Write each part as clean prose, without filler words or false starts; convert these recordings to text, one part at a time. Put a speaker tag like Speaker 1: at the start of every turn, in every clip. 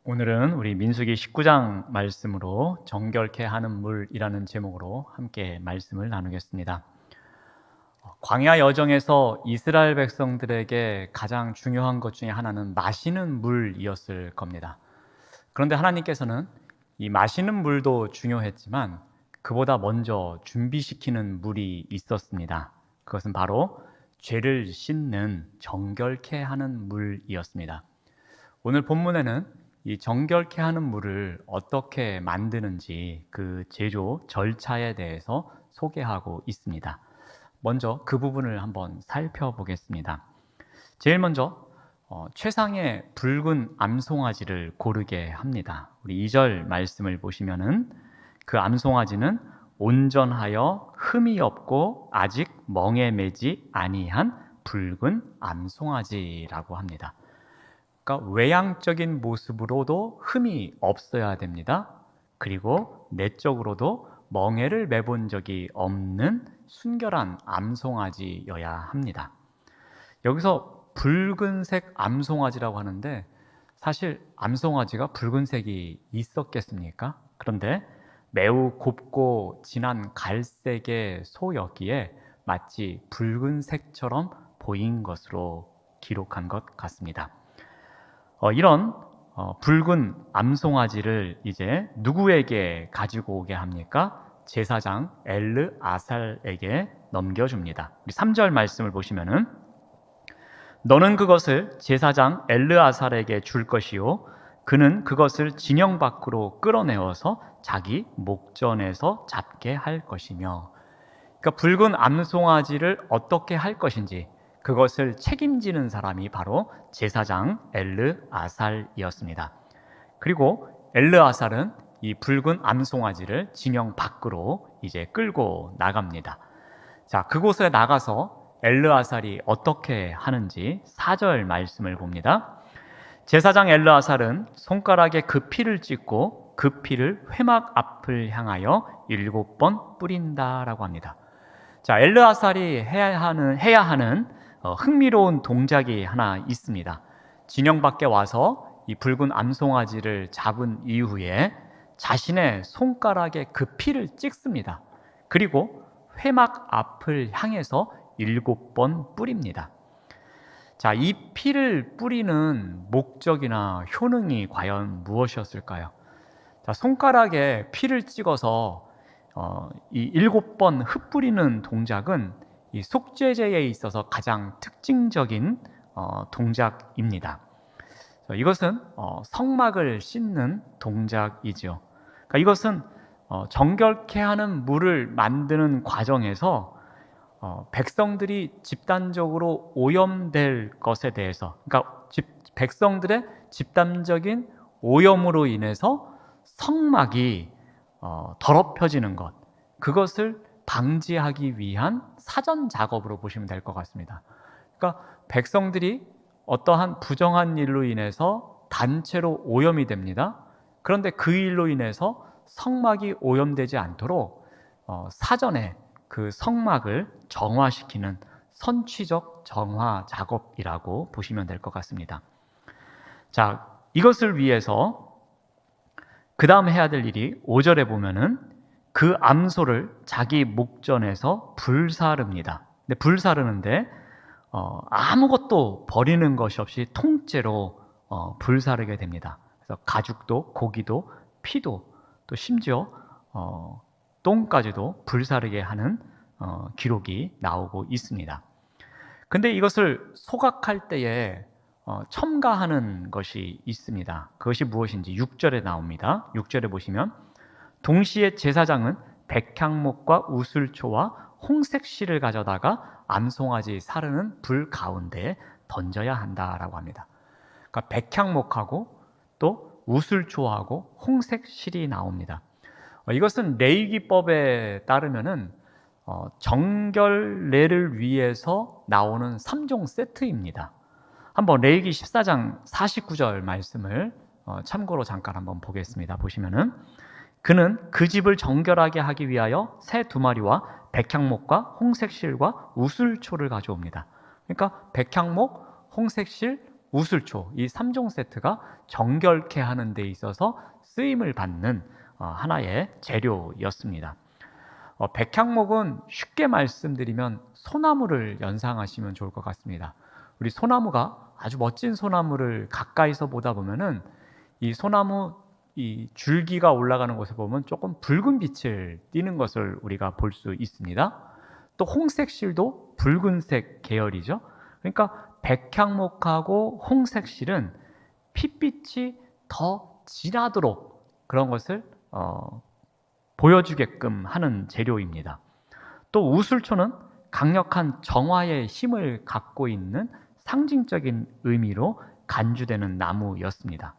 Speaker 1: 오늘은 우리 민수기 19장 말씀으로 정결케 하는 물이라는 제목으로 함께 말씀을 나누겠습니다. 광야 여정에서 이스라엘 백성들에게 가장 중요한 것 중에 하나는 마시는 물이었을 겁니다. 그런데 하나님께서는 이 마시는 물도 중요했지만 그보다 먼저 준비시키는 물이 있었습니다. 그것은 바로 죄를 씻는 정결케 하는 물이었습니다. 오늘 본문에는 이 정결케 하는 물을 어떻게 만드는지 그 제조 절차에 대해서 소개하고 있습니다. 먼저 그 부분을 한번 살펴보겠습니다. 제일 먼저 최상의 붉은 암송아지를 고르게 합니다. 우리 2절 말씀을 보시면은 그 암송아지는 온전하여 흠이 없고 아직 멍에 매지 아니한 붉은 암송아지라고 합니다. 그러니까 외향적인 모습으로도 흠이 없어야 됩니다. 그리고 내적으로도 멍에를 매본 적이 없는 순결한 암송아지여야 합니다. 여기서 붉은색 암송아지라고 하는데 사실 암송아지가 붉은색이 있었겠습니까? 그런데 매우 곱고 진한 갈색의 소였기에 마치 붉은색처럼 보인 것으로 기록한 것 같습니다. 이런 붉은 암송아지를 이제 누구에게 가지고 오게 합니까? 제사장 엘르아살에게 넘겨줍니다. 우리 3절 말씀을 보시면은 너는 그것을 제사장 엘르아살에게 줄 것이요 그는 그것을 진영 밖으로 끌어내어서 자기 목전에서 잡게 할 것이며, 그러니까 붉은 암송아지를 어떻게 할 것인지 그것을 책임지는 사람이 바로 제사장 엘르아살이었습니다. 그리고 엘르아살은 이 붉은 암송아지를 진영 밖으로 이제 끌고 나갑니다. 자, 그곳에 나가서 엘르아살이 어떻게 하는지 4절 말씀을 봅니다. 제사장 엘르아살은 손가락에 그 피를 찍고 그 피를 회막 앞을 향하여 7번 뿌린다라고 합니다. 자, 엘르아살이 해야 하는 흥미로운 동작이 하나 있습니다. 진영 밖에 와서 이 붉은 암송아지를 잡은 이후에 자신의 손가락에 그 피를 찍습니다. 그리고 회막 앞을 향해서 7번 뿌립니다. 자, 이 피를 뿌리는 목적이나 효능이 과연 무엇이었을까요? 자, 손가락에 피를 찍어서 이 7번 흩뿌리는 동작은 이 속죄제에 있어서 가장 특징적인 동작입니다. 이것은 성막을 씻는 동작이죠. 그러니까 이것은 정결케 하는 물을 만드는 과정에서 백성들이 집단적으로 오염될 것에 대해서, 그러니까 백성들의 집단적인 오염으로 인해서 성막이 더럽혀지는 것, 그것을 방지하기 위한 사전 작업으로 보시면 될 것 같습니다. 그러니까 백성들이 어떠한 부정한 일로 인해서 단체로 오염이 됩니다. 그런데 그 일로 인해서 성막이 오염되지 않도록 사전에 그 성막을 정화시키는 선취적 정화 작업이라고 보시면 될 것 같습니다. 자, 이것을 위해서 그 다음 해야 될 일이 5절에 보면은 그 암소를 자기 목전에서 불사릅니다. 근데 불사르는데 아무것도 버리는 것이 없이 통째로 불사르게 됩니다. 그래서 가죽도, 고기도, 피도, 또 심지어 똥까지도 불사르게 하는 기록이 나오고 있습니다. 근데 이것을 소각할 때에 첨가하는 것이 있습니다. 그것이 무엇인지 6절에 나옵니다. 6절에 보시면 동시에 제사장은 백향목과 우슬초와 홍색 실을 가져다가 암송아지 사르는 불 가운데 던져야 한다라고 합니다. 그러니까 백향목하고 또 우슬초하고 홍색 실이 나옵니다. 이것은 레위기법에 따르면은 정결례를 위해서 나오는 3종 세트입니다. 한번 레위기 14장 49절 말씀을 참고로 잠깐 한번 보겠습니다. 보시면은 그는 그 집을 정결하게 하기 위하여 새 2마리와 백향목과 홍색 실과 우슬초를 가져옵니다. 그러니까 백향목, 홍색 실, 우슬초, 이 3종 세트가 정결케 하는 데 있어서 쓰임을 받는 하나의 재료였습니다. 백향목은 쉽게 말씀드리면 소나무를 연상하시면 좋을 것 같습니다. 우리 소나무가 아주 멋진 소나무를 가까이서 보다 보면은 이 소나무 이 줄기가 올라가는 곳에 보면 조금 붉은 빛을 띠는 것을 우리가 볼 수 있습니다. 또 홍색 실도 붉은색 계열이죠. 그러니까 백향목하고 홍색 실은 핏빛이 더 진하도록 그런 것을 보여주게끔 하는 재료입니다. 또 우슬초는 강력한 정화의 힘을 갖고 있는 상징적인 의미로 간주되는 나무였습니다.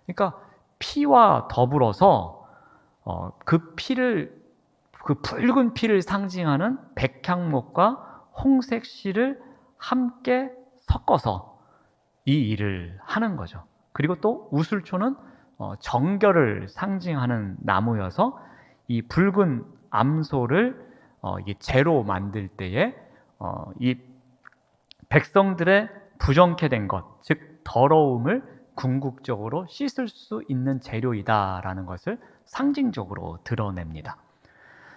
Speaker 1: 그러니까 피와 더불어서 그 붉은 피를 상징하는 백향목과 홍색 실을 함께 섞어서 이 일을 하는 거죠. 그리고 또 우슬초는 정결을 상징하는 나무여서 이 붉은 암소를 이게 재로 만들 때에 이 백성들의 부정케 된 것, 즉 더러움을 궁극적으로 씻을 수 있는 재료이다라는 것을 상징적으로 드러냅니다.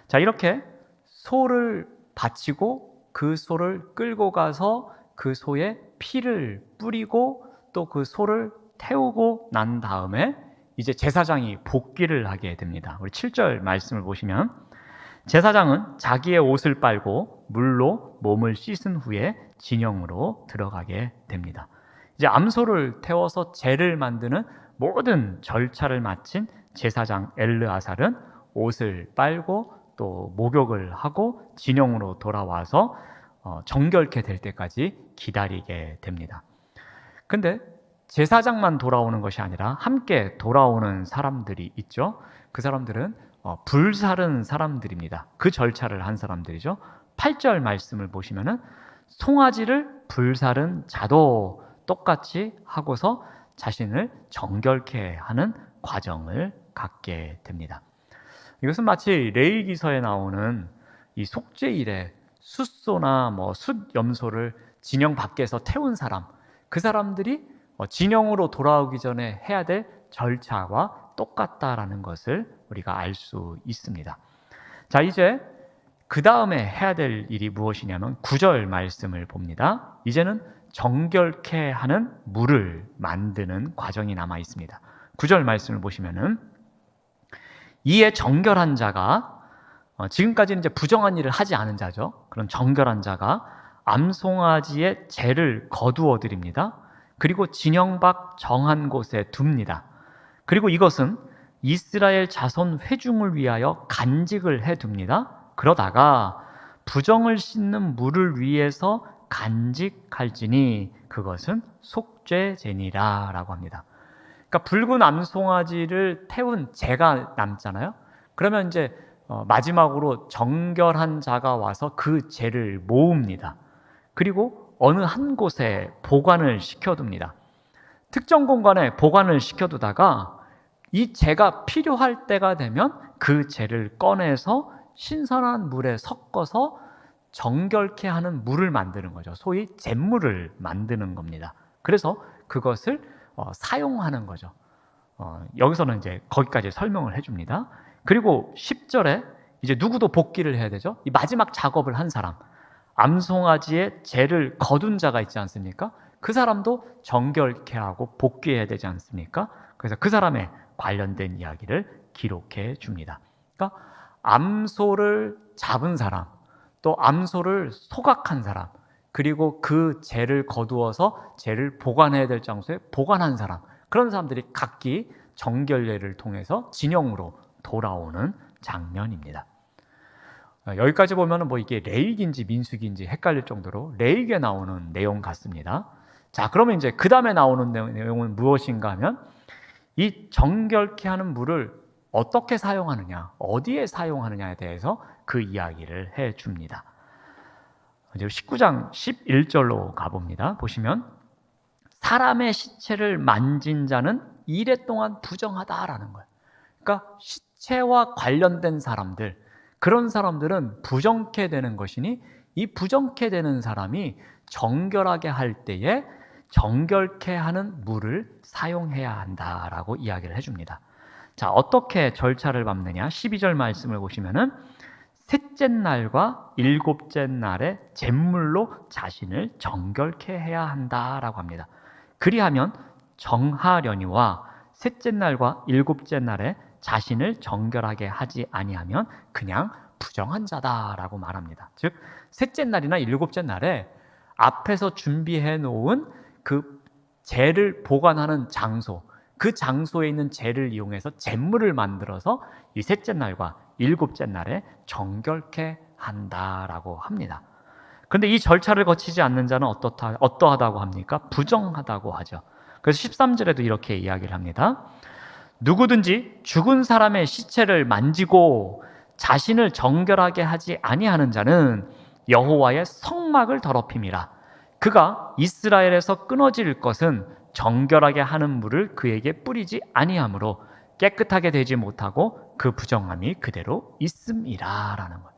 Speaker 1: 자, 이렇게 소를 바치고 그 소를 끌고 가서 그 소의 피를 뿌리고 또 그 소를 태우고 난 다음에 이제 제사장이 복귀를 하게 됩니다. 우리 7절 말씀을 보시면 제사장은 자기의 옷을 빨고 물로 몸을 씻은 후에 진영으로 들어가게 됩니다. 이제 암소를 태워서 제를 만드는 모든 절차를 마친 제사장 엘르아살은 옷을 빨고 또 목욕을 하고 진영으로 돌아와서 정결케 될 때까지 기다리게 됩니다. 근데 제사장만 돌아오는 것이 아니라 함께 돌아오는 사람들이 있죠. 그 사람들은 불사른 사람들입니다. 그 절차를 한 사람들이죠. 8절 말씀을 보시면은 송아지를 불사른 자도 똑같이 하고서 자신을 정결케 하는 과정을 갖게 됩니다. 이것은 마치 레위기서에 나오는 이 속죄일에 숫소나 숫염소를 진영 밖에서 태운 사람, 그 사람들이 진영으로 돌아오기 전에 해야 될 절차와 똑같다라는 것을 우리가 알 수 있습니다. 자, 이제 그 다음에 해야 될 일이 무엇이냐면 9절 말씀을 봅니다. 이제는 정결케 하는 물을 만드는 과정이 남아 있습니다. 9절 말씀을 보시면은 이에 정결한 자가 지금까지는 이제 부정한 일을 하지 않은 자죠. 그런 정결한 자가 암송아지의 재를 거두어 드립니다. 그리고 진영 밖 정한 곳에 둡니다. 그리고 이것은 이스라엘 자손 회중을 위하여 간직을 해둡니다. 그러다가 부정을 씻는 물을 위해서 간직할지니 그것은 속죄제니라 라고 합니다. 그러니까 붉은 암송아지를 태운 재가 남잖아요. 그러면 이제 마지막으로 정결한 자가 와서 그 재를 모읍니다. 그리고 어느 한 곳에 보관을 시켜둡니다. 특정 공간에 보관을 시켜두다가 이 재가 필요할 때가 되면 그 재를 꺼내서 신선한 물에 섞어서 정결케 하는 물을 만드는 거죠. 소위 잿물을 만드는 겁니다. 그래서 그것을 사용하는 거죠. 여기서는 이제 거기까지 설명을 해줍니다. 그리고 10절에 이제 누구도 복귀를 해야 되죠. 이 마지막 작업을 한 사람, 암송아지의 재를 거둔 자가 있지 않습니까? 그 사람도 정결케 하고 복귀해야 되지 않습니까? 그래서 그 사람의 관련된 이야기를 기록해 줍니다. 그러니까 암소를 잡은 사람, 또 암소를 소각한 사람, 그리고 그 재를 거두어서 재를 보관해야 될 장소에 보관한 사람, 그런 사람들이 각기 정결례를 통해서 진영으로 돌아오는 장면입니다. 여기까지 보면 이게 레위기인지 민수기인지 헷갈릴 정도로 레위기에 나오는 내용 같습니다. 자, 그러면 이제 그 다음에 나오는 내용은 무엇인가 하면 이 정결케 하는 물을 어떻게 사용하느냐, 어디에 사용하느냐에 대해서 그 이야기를 해줍니다. 이제 19장 11절로 가봅니다. 보시면 사람의 시체를 만진 자는 이래 동안 부정하다라는 거예요. 그러니까 시체와 관련된 사람들, 그런 사람들은 부정케 되는 것이니 이 부정케 되는 사람이 정결하게 할 때에 정결케 하는 물을 사용해야 한다라고 이야기를 해줍니다. 자, 어떻게 절차를 밟느냐? 12절 말씀을 보시면은 셋째 날과 일곱째 날에 잿물로 자신을 정결케 해야 한다라고 합니다. 그리하면 정하려니와 셋째 날과 일곱째 날에 자신을 정결하게 하지 아니하면 그냥 부정한 자다라고 말합니다. 즉 셋째 날이나 일곱째 날에 앞에서 준비해 놓은 그 재를 보관하는 장소, 그 장소에 있는 재를 이용해서 잿물을 만들어서 이 셋째 날과 일곱째 날에 정결케 한다라고 합니다. 그런데 이 절차를 거치지 않는 자는 어떠하다고 합니까? 부정하다고 하죠. 그래서 13절에도 이렇게 이야기를 합니다. 누구든지 죽은 사람의 시체를 만지고 자신을 정결하게 하지 아니하는 자는 여호와의 성막을 더럽힘이라. 그가 이스라엘에서 끊어질 것은 정결하게 하는 물을 그에게 뿌리지 아니하므로 깨끗하게 되지 못하고 그 부정함이 그대로 있음이라라는 거예요.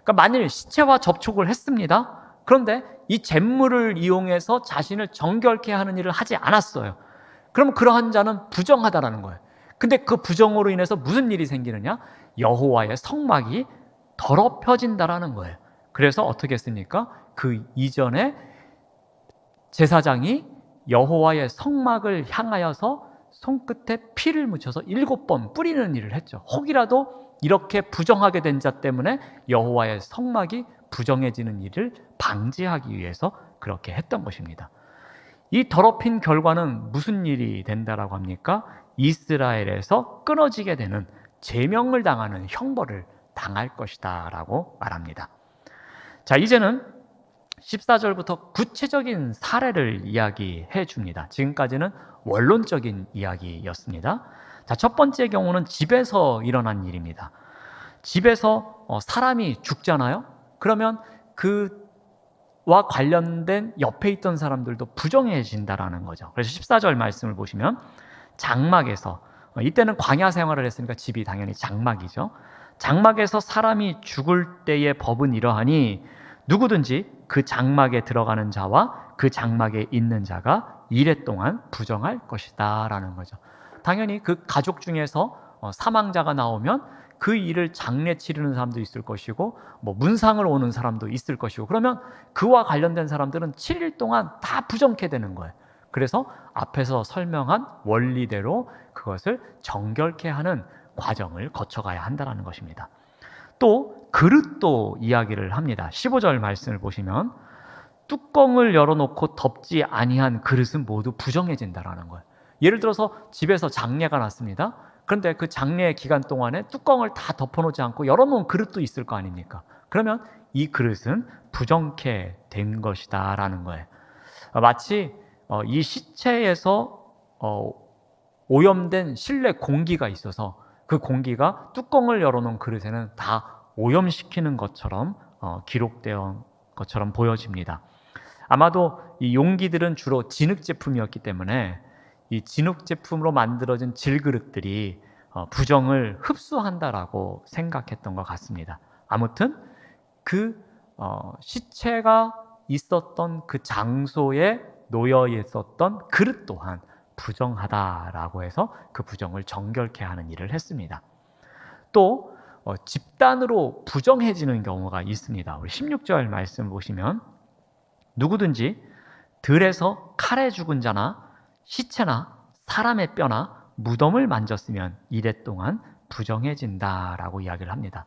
Speaker 1: 그러니까 만일 시체와 접촉을 했습니다. 그런데 이 잿물을 이용해서 자신을 정결케 하는 일을 하지 않았어요. 그럼 그러한 자는 부정하다라는 거예요. 근데 그 부정으로 인해서 무슨 일이 생기느냐? 여호와의 성막이 더럽혀진다라는 거예요. 그래서 어떻게 했습니까? 그 이전에 제사장이 여호와의 성막을 향하여서 손끝에 피를 묻혀서 7번 뿌리는 일을 했죠. 혹이라도 이렇게 부정하게 된 자 때문에 여호와의 성막이 부정해지는 일을 방지하기 위해서 그렇게 했던 것입니다. 이 더럽힌 결과는 무슨 일이 된다라고 합니까? 이스라엘에서 끊어지게 되는 제명을 당하는 형벌을 당할 것이다 라고 말합니다. 자, 이제는 14절부터 구체적인 사례를 이야기해 줍니다. 지금까지는 원론적인 이야기였습니다. 자, 첫 번째 경우는 집에서 일어난 일입니다. 집에서 사람이 죽잖아요. 그러면 그와 관련된 옆에 있던 사람들도 부정해진다라는 거죠. 그래서 14절 말씀을 보시면 장막에서, 이때는 광야 생활을 했으니까 집이 당연히 장막이죠. 장막에서 사람이 죽을 때의 법은 이러하니 누구든지 그 장막에 들어가는 자와 그 장막에 있는 자가 이레 동안 부정할 것이다 라는 거죠. 당연히 그 가족 중에서 사망자가 나오면 그 일을 장례 치르는 사람도 있을 것이고 문상을 오는 사람도 있을 것이고, 그러면 그와 관련된 사람들은 7일 동안 다 부정케 되는 거예요. 그래서 앞에서 설명한 원리대로 그것을 정결케 하는 과정을 거쳐가야 한다는 것입니다. 또 그릇도 이야기를 합니다. 15절 말씀을 보시면 뚜껑을 열어놓고 덮지 아니한 그릇은 모두 부정해진다라는 거예요. 예를 들어서 집에서 장례가 났습니다. 그런데 그 장례 기간 동안에 뚜껑을 다 덮어놓지 않고 열어놓은 그릇도 있을 거 아닙니까? 그러면 이 그릇은 부정케 된 것이다 라는 거예요. 마치 이 시체에서 오염된 실내 공기가 있어서 그 공기가 뚜껑을 열어놓은 그릇에는 다 오염시키는 것처럼 기록된 것처럼 보여집니다. 아마도 이 용기들은 주로 진흙 제품이었기 때문에 이 진흙 제품으로 만들어진 질그릇들이 부정을 흡수한다라고 생각했던 것 같습니다. 아무튼 그 시체가 있었던 그 장소에 놓여 있었던 그릇 또한 부정하다라고 해서 그 부정을 정결케 하는 일을 했습니다. 또 집단으로 부정해지는 경우가 있습니다. 우리 16절 말씀 보시면 누구든지 들에서 칼에 죽은 자나 시체나 사람의 뼈나 무덤을 만졌으면 이래 동안 부정해진다라고 이야기를 합니다.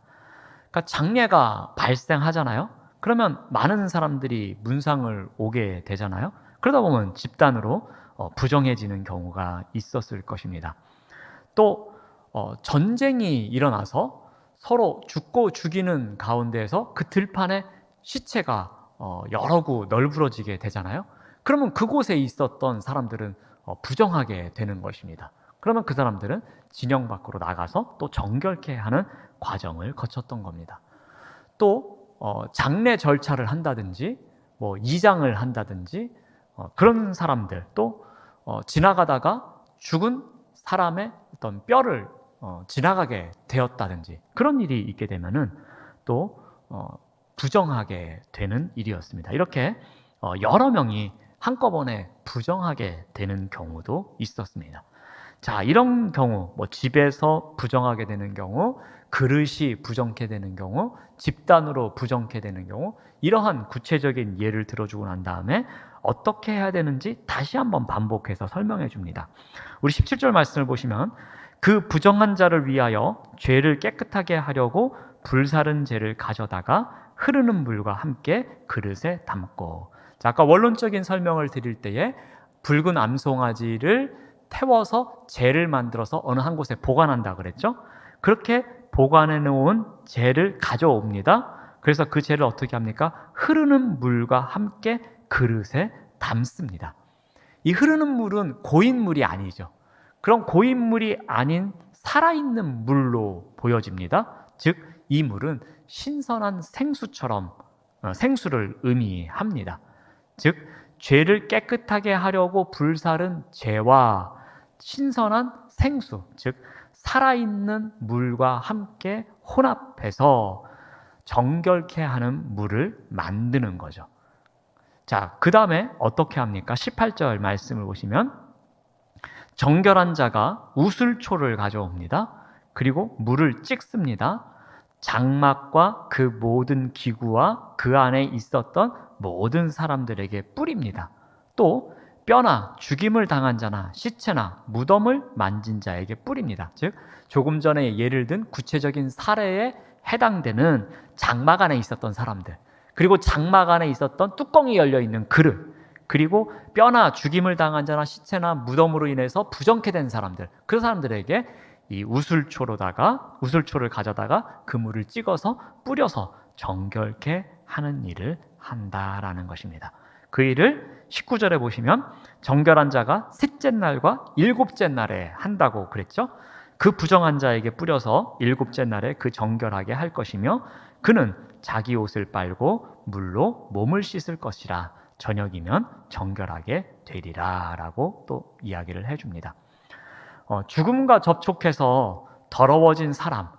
Speaker 1: 그러니까 장례가 발생하잖아요. 그러면 많은 사람들이 문상을 오게 되잖아요. 그러다 보면 집단으로 부정해지는 경우가 있었을 것입니다. 또 전쟁이 일어나서 서로 죽고 죽이는 가운데에서 그 들판에 시체가 여러 구 널브러지게 되잖아요. 그러면 그곳에 있었던 사람들은 부정하게 되는 것입니다. 그러면 그 사람들은 진영 밖으로 나가서 또 정결케 하는 과정을 거쳤던 겁니다. 또 장례 절차를 한다든지 이장을 한다든지 그런 사람들, 또 지나가다가 죽은 사람의 어떤 뼈를 지나가게 되었다든지 그런 일이 있게 되면은 또 부정하게 되는 일이었습니다. 이렇게 여러 명이 한꺼번에 부정하게 되는 경우도 있었습니다. 자, 이런 경우, 집에서 부정하게 되는 경우, 그릇이 부정케 되는 경우, 집단으로 부정케 되는 경우, 이러한 구체적인 예를 들어주고 난 다음에 어떻게 해야 되는지 다시 한번 반복해서 설명해 줍니다. 우리 17절 말씀을 보시면 그 부정한 자를 위하여 죄를 깨끗하게 하려고 불사른 재를 가져다가 흐르는 물과 함께 그릇에 담고. 자, 아까 원론적인 설명을 드릴 때에 붉은 암송아지를 태워서 재를 만들어서 어느 한 곳에 보관한다 그랬죠? 그렇게 보관해 놓은 재를 가져옵니다. 그래서 그 재를 어떻게 합니까? 흐르는 물과 함께 그릇에 담습니다. 이 흐르는 물은 고인 물이 아니죠. 그럼 고인 물이 아닌 살아있는 물로 보여집니다. 즉, 이 물은 신선한 생수처럼 생수를 의미합니다. 즉, 죄를 깨끗하게 하려고 불사른 재와 신선한 생수, 즉 살아있는 물과 함께 혼합해서 정결케 하는 물을 만드는 거죠. 자, 그 다음에 어떻게 합니까? 18절 말씀을 보시면 정결한 자가 우슬초를 가져옵니다. 그리고 물을 찍습니다. 장막과 그 모든 기구와 그 안에 있었던 모든 사람들에게 뿌립니다. 또 뼈나 죽임을 당한 자나 시체나 무덤을 만진 자에게 뿌립니다. 즉, 조금 전에 예를 든 구체적인 사례에 해당되는 장막 안에 있었던 사람들, 그리고 장막 안에 있었던 뚜껑이 열려있는 그릇, 그리고 뼈나 죽임을 당한 자나 시체나 무덤으로 인해서 부정케 된 사람들, 그 사람들에게 이 우슬초를 가져다가 그 물을 찍어서 뿌려서 정결케 하는 일을 한다라는 것입니다. 그 일을 19절에 보시면 정결한 자가 셋째 날과 일곱째 날에 한다고 그랬죠. 그 부정한 자에게 뿌려서 일곱째 날에 그 정결하게 할 것이며 그는 자기 옷을 빨고 물로 몸을 씻을 것이라 저녁이면 정결하게 되리라 라고 또 이야기를 해줍니다. 죽음과 접촉해서 더러워진 사람,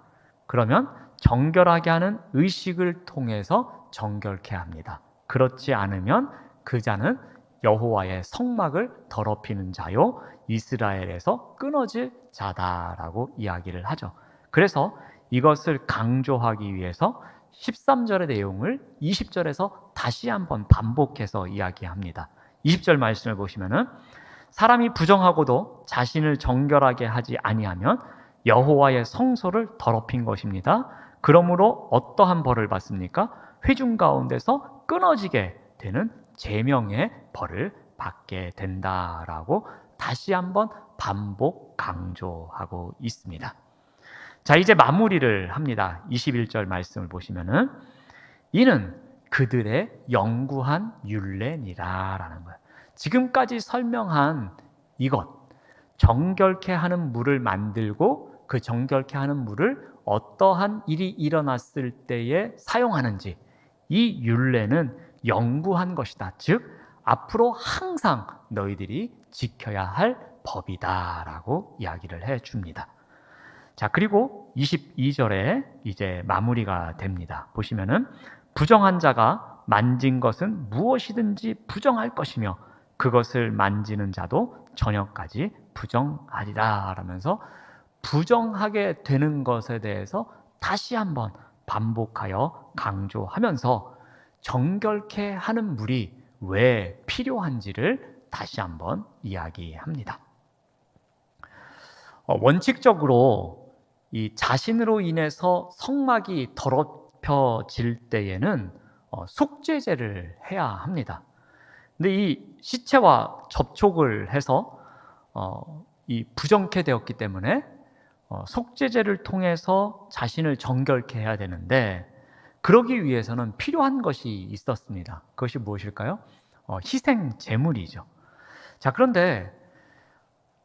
Speaker 1: 그러면 정결하게 하는 의식을 통해서 정결케 합니다. 그렇지 않으면 그 자는 여호와의 성막을 더럽히는 자요 이스라엘에서 끊어질 자다라고 이야기를 하죠. 그래서 이것을 강조하기 위해서 13절의 내용을 20절에서 다시 한번 반복해서 이야기합니다. 20절 말씀을 보시면은 사람이 부정하고도 자신을 정결하게 하지 아니하면 여호와의 성소를 더럽힌 것입니다. 그러므로 어떠한 벌을 받습니까? 회중 가운데서 끊어지게 되는 제명의 벌을 받게 된다라고 다시 한번 반복 강조하고 있습니다. 자, 이제 마무리를 합니다. 21절 말씀을 보시면은 이는 그들의 영구한 율례니라라는 거예요. 지금까지 설명한 이것, 정결케 하는 물을 만들고 그 정결케 하는 물을 어떠한 일이 일어났을 때에 사용하는지, 이 율례는 영구한 것이다. 즉, 앞으로 항상 너희들이 지켜야 할 법이다라고 이야기를 해줍니다. 자, 그리고 22절에 이제 마무리가 됩니다. 보시면은 부정한 자가 만진 것은 무엇이든지 부정할 것이며 그것을 만지는 자도 저녁까지 부정하리라 라면서 부정하게 되는 것에 대해서 다시 한번 반복하여 강조하면서 정결케 하는 물이 왜 필요한지를 다시 한번 이야기합니다. 원칙적으로 이 자신으로 인해서 성막이 더럽혀질 때에는 속죄제를 해야 합니다. 근데 이 시체와 접촉을 해서 이 부정케 되었기 때문에 속죄제를 통해서 자신을 정결케 해야 되는데 그러기 위해서는 필요한 것이 있었습니다. 그것이 무엇일까요? 희생 제물이죠. 자, 그런데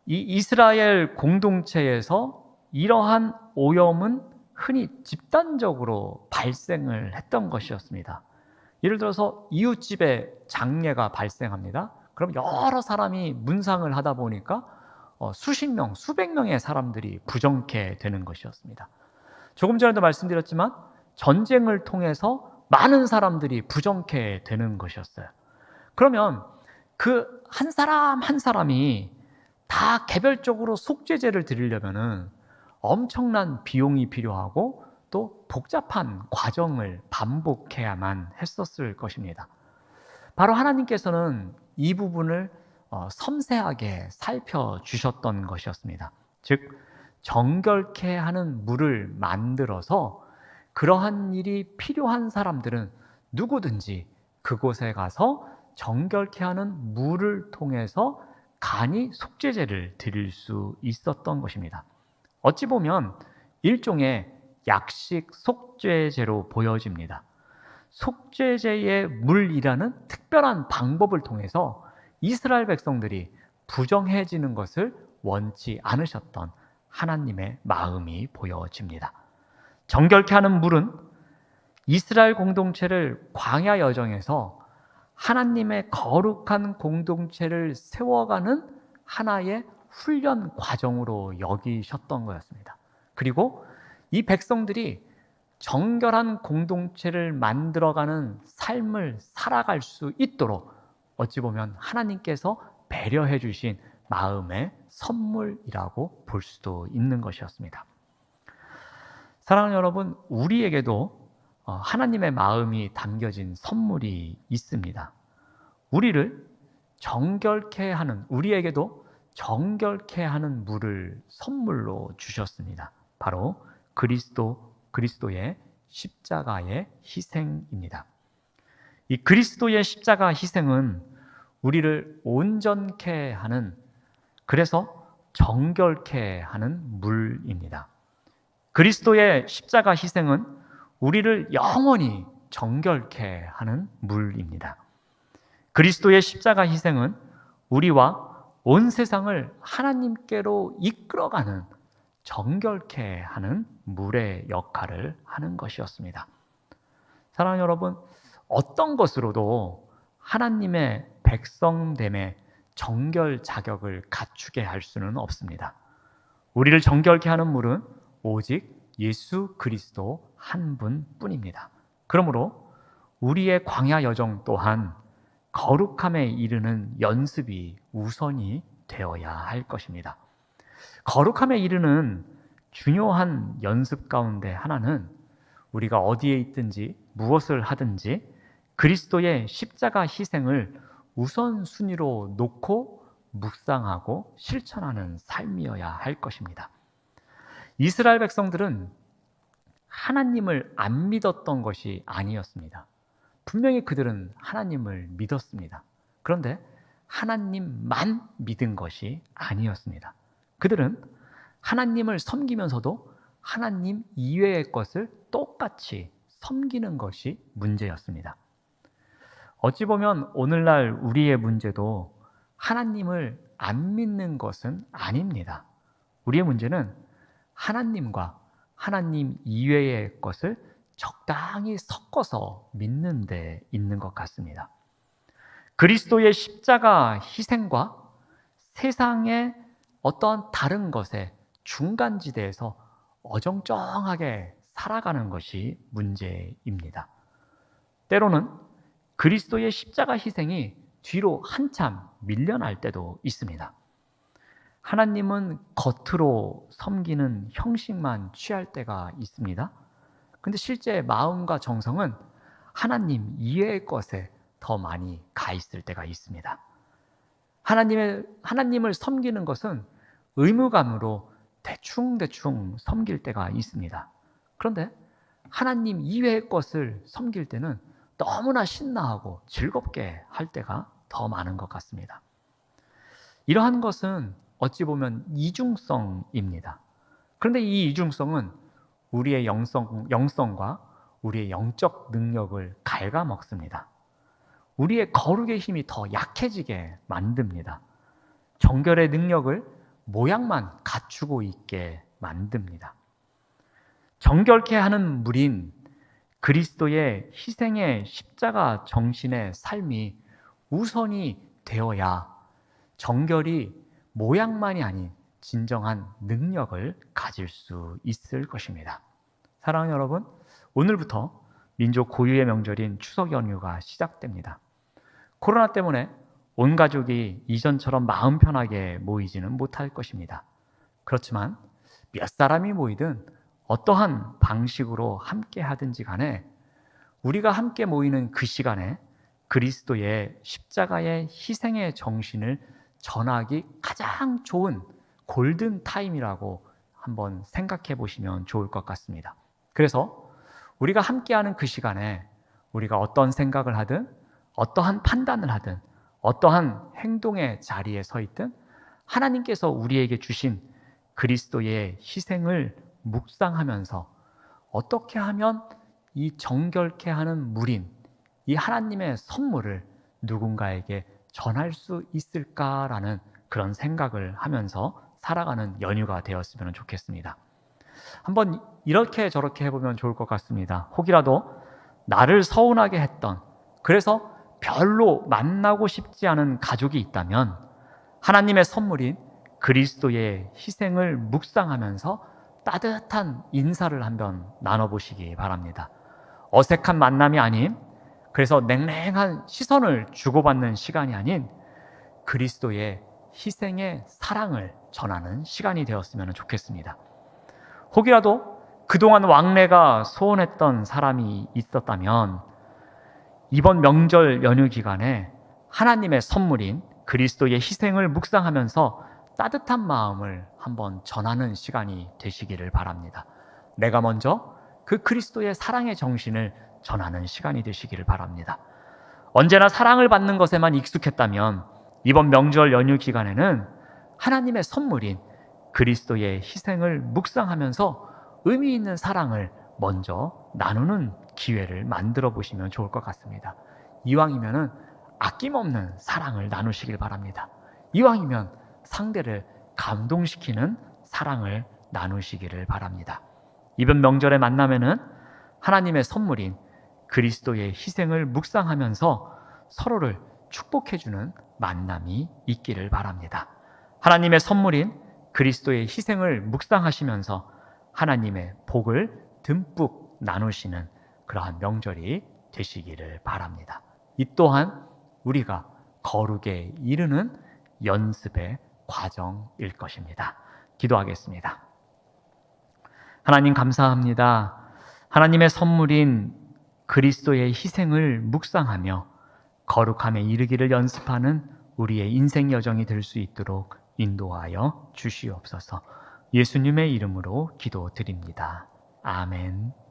Speaker 1: 이 이스라엘 공동체에서 이러한 오염은 흔히 집단적으로 발생을 했던 것이었습니다. 예를 들어서 이웃집에 장례가 발생합니다. 그럼 여러 사람이 문상을 하다 보니까 수십 명, 수백 명의 사람들이 부정케 되는 것이었습니다. 조금 전에도 말씀드렸지만 전쟁을 통해서 많은 사람들이 부정케 되는 것이었어요. 그러면 그 한 사람 한 사람이 다 개별적으로 속죄제를 드리려면은 엄청난 비용이 필요하고 또 복잡한 과정을 반복해야만 했었을 것입니다. 바로 하나님께서는 이 부분을 섬세하게 살펴주셨던 것이었습니다. 즉 정결케 하는 물을 만들어서 그러한 일이 필요한 사람들은 누구든지 그곳에 가서 정결케 하는 물을 통해서 간이 속죄제를 드릴 수 있었던 것입니다. 어찌 보면 일종의 약식 속죄제로 보여집니다. 속죄제의 물이라는 특별한 방법을 통해서 이스라엘 백성들이 부정해지는 것을 원치 않으셨던 하나님의 마음이 보여집니다. 정결케 하는 물은 이스라엘 공동체를 광야 여정에서 하나님의 거룩한 공동체를 세워가는 하나의 훈련 과정으로 여기셨던 거였습니다. 그리고 이 백성들이 정결한 공동체를 만들어가는 삶을 살아갈 수 있도록 어찌 보면 하나님께서 배려해 주신 마음의 선물이라고 볼 수도 있는 것이었습니다. 사랑하는 여러분, 우리에게도 하나님의 마음이 담겨진 선물이 있습니다. 우리를 정결케 하는, 우리에게도 정결케 하는 물을 선물로 주셨습니다. 바로 그리스도의 십자가의 희생입니다. 이 그리스도의 십자가 희생은 우리를 온전케 하는, 그래서 정결케 하는 물입니다. 그리스도의 십자가 희생은 우리를 영원히 정결케 하는 물입니다. 그리스도의 십자가 희생은 우리와 온 세상을 하나님께로 이끌어가는 정결케 하는 물의 역할을 하는 것이었습니다. 사랑하는 여러분, 어떤 것으로도 하나님의 백성됨의 정결 자격을 갖추게 할 수는 없습니다. 우리를 정결케 하는 물은 오직 예수 그리스도 한 분뿐입니다. 그러므로 우리의 광야 여정 또한 거룩함에 이르는 연습이 우선이 되어야 할 것입니다. 거룩함에 이르는 중요한 연습 가운데 하나는 우리가 어디에 있든지 무엇을 하든지 그리스도의 십자가 희생을 우선순위로 놓고 묵상하고 실천하는 삶이어야 할 것입니다. 이스라엘 백성들은 하나님을 안 믿었던 것이 아니었습니다. 분명히 그들은 하나님을 믿었습니다. 그런데 하나님만 믿은 것이 아니었습니다. 그들은 하나님을 섬기면서도 하나님 이외의 것을 똑같이 섬기는 것이 문제였습니다. 어찌 보면 오늘날 우리의 문제도 하나님을 안 믿는 것은 아닙니다. 우리의 문제는 하나님과 하나님 이외의 것을 적당히 섞어서 믿는 데 있는 것 같습니다. 그리스도의 십자가 희생과 세상의 어떤 다른 것의 중간지대에서 어정쩡하게 살아가는 것이 문제입니다. 때로는 그리스도의 십자가 희생이 뒤로 한참 밀려날 때도 있습니다. 하나님은 겉으로 섬기는 형식만 취할 때가 있습니다. 근데 실제 마음과 정성은 하나님 이외의 것에 더 많이 가 있을 때가 있습니다. 하나님을 섬기는 것은 의무감으로 대충 섬길 때가 있습니다. 그런데 하나님 이외의 것을 섬길 때는 너무나 신나하고 즐겁게 할 때가 더 많은 것 같습니다. 이러한 것은 어찌 보면 이중성입니다. 그런데 이 이중성은 우리의 영성과 우리의 영적 능력을 갉아먹습니다. 우리의 거룩의 힘이 더 약해지게 만듭니다. 정결의 능력을 모양만 갖추고 있게 만듭니다. 정결케 하는 물인 그리스도의 희생의 십자가 정신의 삶이 우선이 되어야 정결이 모양만이 아닌 진정한 능력을 가질 수 있을 것입니다. 사랑하는 여러분, 오늘부터 민족 고유의 명절인 추석 연휴가 시작됩니다. 코로나 때문에 온 가족이 이전처럼 마음 편하게 모이지는 못할 것입니다. 그렇지만 몇 사람이 모이든 어떠한 방식으로 함께 하든지 간에 우리가 함께 모이는 그 시간에 그리스도의 십자가의 희생의 정신을 전하기 가장 좋은 골든 타임이라고 한번 생각해 보시면 좋을 것 같습니다. 그래서 우리가 함께하는 그 시간에 우리가 어떤 생각을 하든 어떠한 판단을 하든 어떠한 행동의 자리에 서 있든 하나님께서 우리에게 주신 그리스도의 희생을 묵상하면서 어떻게 하면 이 정결케 하는 물인 이 하나님의 선물을 누군가에게 전할 수 있을까라는 그런 생각을 하면서 살아가는 연휴가 되었으면 좋겠습니다. 한번 이렇게 저렇게 해보면 좋을 것 같습니다. 혹이라도 나를 서운하게 했던, 그래서 별로 만나고 싶지 않은 가족이 있다면 하나님의 선물인 그리스도의 희생을 묵상하면서 따뜻한 인사를 한번 나눠보시기 바랍니다. 어색한 만남이 아닌, 그래서 냉랭한 시선을 주고받는 시간이 아닌 그리스도의 희생의 사랑을 전하는 시간이 되었으면 좋겠습니다. 혹이라도 그동안 왕래가 소원했던 사람이 있었다면 이번 명절 연휴 기간에 하나님의 선물인 그리스도의 희생을 묵상하면서 따뜻한 마음을 한번 전하는 시간이 되시기를 바랍니다. 내가 먼저 그 그리스도의 사랑의 정신을 전하는 시간이 되시기를 바랍니다. 언제나 사랑을 받는 것에만 익숙했다면 이번 명절 연휴 기간에는 하나님의 선물인 그리스도의 희생을 묵상하면서 의미 있는 사랑을 먼저 나누는 기회를 만들어 보시면 좋을 것 같습니다. 이왕이면 아낌없는 사랑을 나누시길 바랍니다. 이왕이면 상대를 감동시키는 사랑을 나누시기를 바랍니다. 이번 명절에 만나면은 하나님의 선물인 그리스도의 희생을 묵상하면서 서로를 축복해주는 만남이 있기를 바랍니다. 하나님의 선물인 그리스도의 희생을 묵상하시면서 하나님의 복을 듬뿍 나누시는 그러한 명절이 되시기를 바랍니다. 이 또한 우리가 거룩에 이르는 연습의 과정일 것입니다. 기도하겠습니다. 하나님 감사합니다. 하나님의 선물인 그리스도의 희생을 묵상하며 거룩함에 이르기를 연습하는 우리의 인생 여정이 될 수 있도록 인도하여 주시옵소서. 예수님의 이름으로 기도드립니다. 아멘.